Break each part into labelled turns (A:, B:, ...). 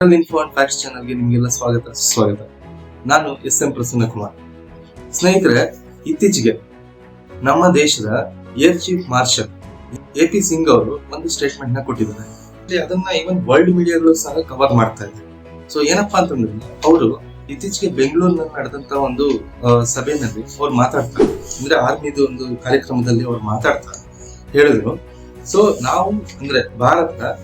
A: Info and facts ಚಾನಲ್ಗೆ ನಿಮಗೆಲ್ಲ ಸ್ವಾಗತ. ನಾನು ಎಸ್.ಎಂ. ಪ್ರಸನ್ನ ಕುಮಾರ್. ಸ್ನೇಹಿತರೆ, ಇತ್ತೀಚೆಗೆ ನಮ್ಮ ದೇಶದ air chief marshal A P. Singh ಅವರು ಒಂದು ಸ್ಟೇಟ್ಮೆಂಟ್ ನ ಕೊಟ್ಟಿದ್ದಾರೆ. ಅದನ್ನ ಈವನ್ ವರ್ಲ್ಡ್ ಮೀಡಿಯಾಗಳು ಸಹ ಕವರ್ ಮಾಡ್ತಾ ಇದ್ದಾರೆ. ಸೊ ಏನಪ್ಪಾ ಅಂತಂದ್ರೆ, ಅವರು ಇತ್ತೀಚೆಗೆ ಬೆಂಗಳೂರಿನಲ್ಲಿ ನಡೆದಂತ ಒಂದು ಸಭೆಯಲ್ಲಿ ಅವ್ರು ಮಾತಾಡ್ತಾರೆ, ಅಂದ್ರೆ ಆರ್ಮಿದು ಒಂದು ಕಾರ್ಯಕ್ರಮದಲ್ಲಿ ಅವ್ರು ಮಾತಾಡ್ತಾ ಹೇಳಿದ್ರು. ಸೊ ನಾವು ಅಂದ್ರೆ ಭಾರತ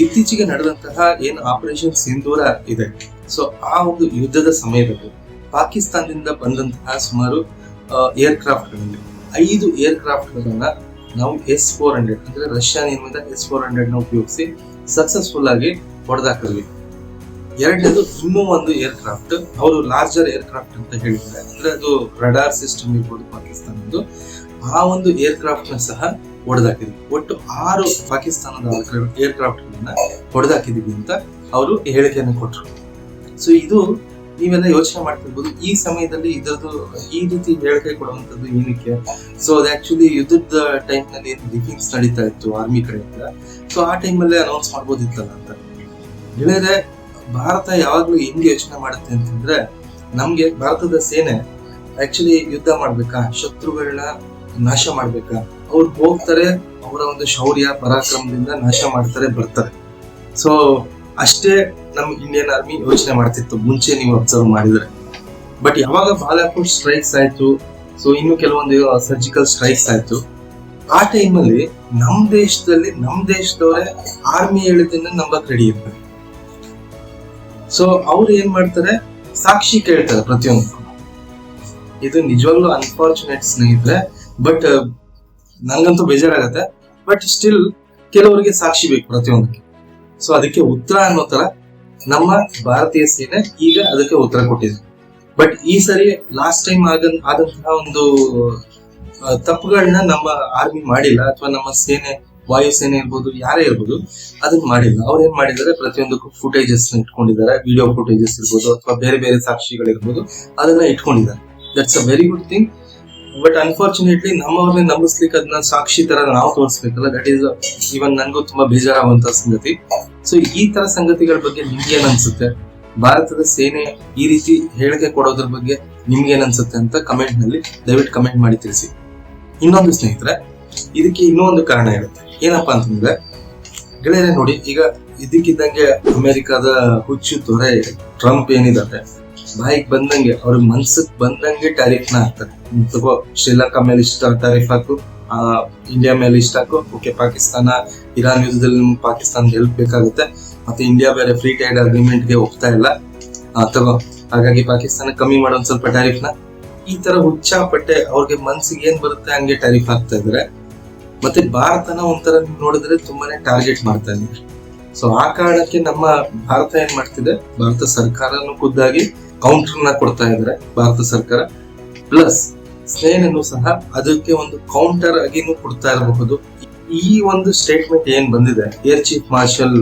A: ಇತ್ತೀಚೆಗೆ ನಡೆದಂತಹ ಏನು ಆಪರೇಷನ್ ಸಿಂಧೂರ ಇದೆ, ಸೊ ಆ ಒಂದು ಯುದ್ಧದ ಸಮಯದಲ್ಲಿ ಪಾಕಿಸ್ತಾನದಿಂದ ಬಂದಂತಹ ಸುಮಾರು ಏರ್ಕ್ರಾಫ್ಟ್ ಗಳಲ್ಲಿ 5 ಏರ್ಕ್ರಾಫ್ಟ್ ಗಳನ್ನ ನಾವು S-400 ಅಂದ್ರೆ ರಷ್ಯಾ ನಿರ್ಮಿತ S-400 ನ ಉಪಯೋಗಿಸಿ ಸಕ್ಸಸ್ಫುಲ್ ಆಗಿ ಹೊಡೆದಾಕಿದ್ವಿ. ಎರಡನೇದು ಇನ್ನೂ ಒಂದು ಏರ್ಕ್ರಾಫ್ಟ್, ಅವರು ಲಾರ್ಜರ್ ಏರ್ಕ್ರಾಫ್ಟ್ ಅಂತ ಹೇಳಿದ್ದಾರೆ, ಅಂದ್ರೆ ಅದು ರಡಾರ್ ಸಿಸ್ಟಮ್ ಇರ್ಬೋದು ಪಾಕಿಸ್ತಾನದ್ದು. ಆ ಒಂದು ಏರ್ಕ್ರಾಫ್ಟ್ ನ ಸಹ ಹೊಡೆದಾಕಿದ್ವಿ. ಒಟ್ಟು 6 ಪಾಕಿಸ್ತಾನದ ಏರ್ಕ್ರಾಫ್ಟ್ ಗಳನ್ನ ಹೊಡೆದಾಕಿದೀವಿ ಅಂತ ಅವರು ಹೇಳಿಕೆಯನ್ನು ಕೊಟ್ಟರು. ಸೊ ಇದು ನೀವೆಲ್ಲ ಯೋಚನೆ ಮಾಡ್ತಿರ್ಬೋದು, ಈ ಸಮಯದಲ್ಲಿ ಇದರದ್ದು ಈ ರೀತಿ ಹೇಳಿಕೆ ಕೊಡುವಂತದ್ದು ಏನಕ್ಕೆ? ಸೊ ಅದು ಆಕ್ಚುಲಿ ಯುದ್ಧದ ಟೈಮ್ ನಲ್ಲಿ ಏನು ಬ್ರೀಫಿಂಗ್ಸ್ ನಡೀತಾ ಇತ್ತು ಆರ್ಮಿ ಕಡೆಯಿಂದ, ಸೊ ಆ ಟೈಮ್ ಅಲ್ಲೇ ಅನೌನ್ಸ್ ಮಾಡ್ಬೋದಿತ್ತಲ್ಲ ಅಂತ ಹೇಳಿದ್ರೆ, ಭಾರತ ಯಾವಾಗ್ಲೂ ಹೆಂಗೆ ಯೋಚನೆ ಮಾಡುತ್ತೆ ಅಂತಂದ್ರೆ, ನಮ್ಗೆ ಭಾರತದ ಸೇನೆ ಆಕ್ಚುಲಿ ಯುದ್ಧ ಮಾಡ್ಬೇಕಾ, ಶತ್ರುಗಳನ್ನ ನಾಶ ಮಾಡ್ಬೇಕಾ, ಅವ್ರು ಹೋಗ್ತಾರೆ, ಅವರ ಒಂದು ಶೌರ್ಯ ಪರಾಕ್ರಮದಿಂದ ನಾಶ ಮಾಡ್ತಾರೆ, ಬರ್ತಾರೆ. ಸೊ ಅಷ್ಟೇ ನಮ್ ಇಂಡಿಯನ್ ಆರ್ಮಿ ಯೋಚನೆ ಮಾಡ್ತಿತ್ತು ಮುಂಚೆ, ನೀವು ಅಬ್ಸರ್ವ್ ಮಾಡಿದ್ರೆ. ಬಟ್ ಯಾವಾಗ ಬಾಲಾಕೋಟ್ ಸ್ಟ್ರೈಕ್ಸ್ ಆಯ್ತು, ಸೊ ಇನ್ನು ಕೆಲವೊಂದು ಸರ್ಜಿಕಲ್ ಸ್ಟ್ರೈಕ್ಸ್ ಆಯ್ತು, ಆ ಟೈಮಲ್ಲಿ ನಮ್ ದೇಶದವರೇ ಆರ್ಮಿ ಹೇಳಿದ್ದನ್ನ ನಂಬಕ್ ರೆಡಿ ಇರ್ತಾರೆ. ಸೊ ಅವ್ರು ಏನ್ ಮಾಡ್ತಾರೆ, ಸಾಕ್ಷಿ ಕೇಳ್ತಾರೆ ಪ್ರತಿಯೊಂದು. ಇದು ನಿಜವಾಗ್ಲೂ ಅನ್ಫಾರ್ಚುನೇಟ್ ಸ್ನೇಹಿತರೆ, ಬಟ್ ನಂಗಂತೂ ಬೇಜಾರಾಗತ್ತೆ. ಬಟ್ ಸ್ಟಿಲ್ ಕೆಲವರಿಗೆ ಸಾಕ್ಷಿ ಬೇಕು ಪ್ರತಿಯೊಂದಕ್ಕೆ. ಸೊ ಅದಕ್ಕೆ ಉತ್ತರ ಅನ್ನೋ ತರ ನಮ್ಮ ಭಾರತೀಯ ಸೇನೆ ಈಗ ಅದಕ್ಕೆ ಉತ್ತರ ಕೊಟ್ಟಿದೆ. ಬಟ್ ಈ ಸರಿ ಲಾಸ್ಟ್ ಟೈಮ್ ಆದಂತಹ ಒಂದು ತಪ್ಪುಗಳನ್ನ ನಮ್ಮ ಆರ್ಮಿ ಮಾಡಿಲ್ಲ, ಅಥವಾ ನಮ್ಮ ಸೇನೆ, ವಾಯುಸೇನೆ ಇರ್ಬೋದು, ಯಾರೇ ಇರ್ಬೋದು, ಅದನ್ನ ಮಾಡಿಲ್ಲ. ಅವ್ರು ಏನ್ ಮಾಡಿದ್ದಾರೆ, ಪ್ರತಿಯೊಂದಕ್ಕೂ ಫುಟೇಜಸ್ ಇಟ್ಕೊಂಡಿದ್ದಾರೆ, ವಿಡಿಯೋ ಫುಟೇಜಸ್ ಇರ್ಬೋದು, ಅಥವಾ ಬೇರೆ ಬೇರೆ ಸಾಕ್ಷಿಗಳಿರ್ಬೋದು, ಅದನ್ನ ಇಟ್ಕೊಂಡಿದ್ದಾರೆ. That's a very good thing. But unfortunately ನಮ್ಮವ್ರನ್ನೇ ನಂಬಿಸ್ಲಿಕ್ಕೆ ಅದನ್ನ ಸಾಕ್ಷಿ ತರ ನಾವು ತೋರಿಸ್ಬೇಕಲ್ಲ, ದಟ್ ಈಸ್ ಇವನ್ ನನ್ಗೂ ತುಂಬಾ ಬೇಜಾರಾಗುವಂತ ಸಂಗತಿ. ಸೊ ಈ ತರ ಸಂಗತಿಗಳ ಬಗ್ಗೆ ನಿಮ್ಗೆ ಏನ್ ಅನ್ಸುತ್ತೆ? ಭಾರತದ ಸೇನೆ ಈ ರೀತಿ ಹೇಳಿಕೆ ಕೊಡೋದ್ರ ಬಗ್ಗೆ ನಿಮ್ಗೆ ಏನ್ ಅನ್ಸುತ್ತೆ ಅಂತ ಕಮೆಂಟ್ ನಲ್ಲಿ ದಯವಿಟ್ಟು ಕಮೆಂಟ್ ಮಾಡಿ ತಿಳಿಸಿ. ಇನ್ನೊಂದು ಸ್ನೇಹಿತರೆ, ಇದಕ್ಕೆ ಇನ್ನೊಂದು ಕಾರಣ ಇರುತ್ತೆ. ಏನಪ್ಪಾ ಅಂತಂದ್ರೆ, ಗೆಳೆಯರೆ ನೋಡಿ, ಈಗ ಇದಕ್ಕಿದ್ದಂಗೆ ಅಮೆರಿಕದ ಹುಚ್ಚು ತೊರೆ ಟ್ರಂಪ್ ಏನಿದ್ದಾರೆ, ಬಾಯಿಗೆ ಬಂದಂಗೆ, ಅವ್ರಿಗೆ ಮನ್ಸಕ್ ಬಂದಂಗೆ ಟ್ಯಾರಿಫ್ ನ ಹಾಕ್ತಾರೆ. ತಗೋ, ಶ್ರೀಲಂಕಾ ಮೇಲೆ ಇಷ್ಟ ಟ್ಯಾರಿಫ್ ಹಾಕು, ಇಂಡಿಯಾ ಮೇಲೆ ಇಷ್ಟ ಹಾಕು, ಓಕೆ, ಪಾಕಿಸ್ತಾನ ಇರಾನ್ ಯುದ್ಧದಲ್ಲಿ ಪಾಕಿಸ್ತಾನ ಹೆಲ್ಪ್ ಬೇಕಾಗುತ್ತೆ, ಮತ್ತೆ ಇಂಡಿಯಾ ಬೇರೆ ಫ್ರೀ ಟ್ರೇಡ್ ಅಗ್ರಿಮೆಂಟ್ ಗೆ ಒಪ್ತಾ ಇಲ್ಲ, ತಗೋ, ಹಾಗಾಗಿ ಪಾಕಿಸ್ತಾನ ಕಮ್ಮಿ ಮಾಡೋ ಒಂದ್ ಸ್ವಲ್ಪ ಟ್ಯಾರಿಫ್ ನ. ಈ ತರ ಹುಚ್ಚಾಪಟ್ಟೆ ಅವ್ರಿಗೆ ಮನ್ಸಿಗೆ ಏನ್ ಬರುತ್ತೆ ಹಂಗೆ ಟ್ಯಾರಿಫ್ ಹಾಕ್ತಾ ಇದಾರೆ. ಮತ್ತೆ ಭಾರತನ ಒಂಥರ ನೋಡಿದ್ರೆ ತುಂಬಾನೇ ಟಾರ್ಗೆಟ್ ಮಾಡ್ತಾ ಇದ್ದಾರೆ. ಸೊ ಆ ಕಾರಣಕ್ಕೆ ನಮ್ಮ ಭಾರತ ಏನ್ ಮಾಡ್ತಿದೆ, ಭಾರತ ಸರ್ಕಾರನು ಖುದ್ದಾಗಿ ಕೌಂಟರ್ ನ ಕೊಡ್ತಾ ಇದ್ದಾರೆ ಭಾರತ ಸರ್ಕಾರ, ಪ್ಲಸ್ ಸೇನೆನೂ ಸಹ ಅದಕ್ಕೆ ಒಂದು ಕೌಂಟರ್ ಆಗಿನೂ ಕೊಡ್ತಾ ಇರಬಹುದು. ಈ ಒಂದು ಸ್ಟೇಟ್ಮೆಂಟ್ ಏನ್ ಬಂದಿದೆ ಏರ್ ಚೀಫ್ ಮಾರ್ಷಲ್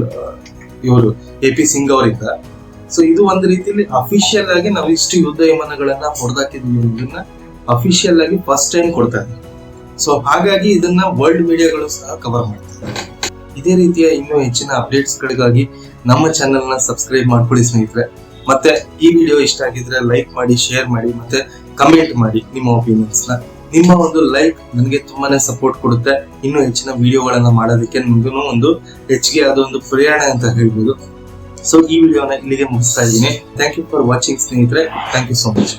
A: ಇವರು ಎ.ಪಿ. ಸಿಂಗ್ ಅವರಿಂದ, ಸೊ ಇದು ಒಂದು ರೀತಿಯಲ್ಲಿ ಅಫಿಷಿಯಲ್ ಆಗಿ ನಾವು ಇಷ್ಟು ಯುದ್ಧ ವಿಮಾನಗಳನ್ನ ಹೊಡೆದಾಕಿದ್ವಿ ಅನ್ನೋದನ್ನ ಅಫಿಷಿಯಲ್ ಆಗಿ ಫಸ್ಟ್ ಟೈಮ್ ಕೊಡ್ತಾ ಇದ್ದಾರೆ. ಸೊ ಹಾಗಾಗಿ ಇದನ್ನ ವರ್ಲ್ಡ್ ಮೀಡಿಯಾಗಳು ಸಹ ಕವರ್ ಮಾಡ್ತಿದ್ದಾರೆ. ಇದೇ ರೀತಿಯ ಇನ್ನೂ ಹೆಚ್ಚಿನ ಅಪ್ಡೇಟ್ಸ್ ಗಳಿಗಾಗಿ ನಮ್ಮ ಚಾನೆಲ್ ನ ಸಬ್ಸ್ಕ್ರೈಬ್ ಮಾಡ್ಕೊಳ್ಳಿ ಸ್ನೇಹಿತರೆ. ಮತ್ತೆ ಈ ವಿಡಿಯೋ ಇಷ್ಟ ಆಗಿದ್ರೆ ಲೈಕ್ ಮಾಡಿ, ಶೇರ್ ಮಾಡಿ, ಮತ್ತೆ ಕಮೆಂಟ್ ಮಾಡಿ ನಿಮ್ಮ ಒಪಿನಿಯನ್ಸ್ ನ. ನಿಮ್ಮ ಒಂದು ಲೈಕ್ ನನಗೆ ತುಂಬಾನೇ ಸಪೋರ್ಟ್ ಕೊಡುತ್ತೆ ಇನ್ನೂ ಹೆಚ್ಚಿನ ವಿಡಿಯೋಗಳನ್ನ ಮಾಡೋದಕ್ಕೆ. ನಿಮ್ಗೂ ಒಂದು ಹೆಚ್ಚಿಗೆ ಆದ ಒಂದು ಪ್ರೇರಣೆ ಅಂತ ಹೇಳ್ಬೋದು. ಸೊ ಈ ವಿಡಿಯೋನ ಇಲ್ಲಿಗೆ ಮುಗಿಸ್ತಾ ಇದ್ದೀನಿ. ಥ್ಯಾಂಕ್ ಯು ಫಾರ್ ವಾಚಿಂಗ್ ಸ್ನೇಹಿತರೆ. Thank you so much.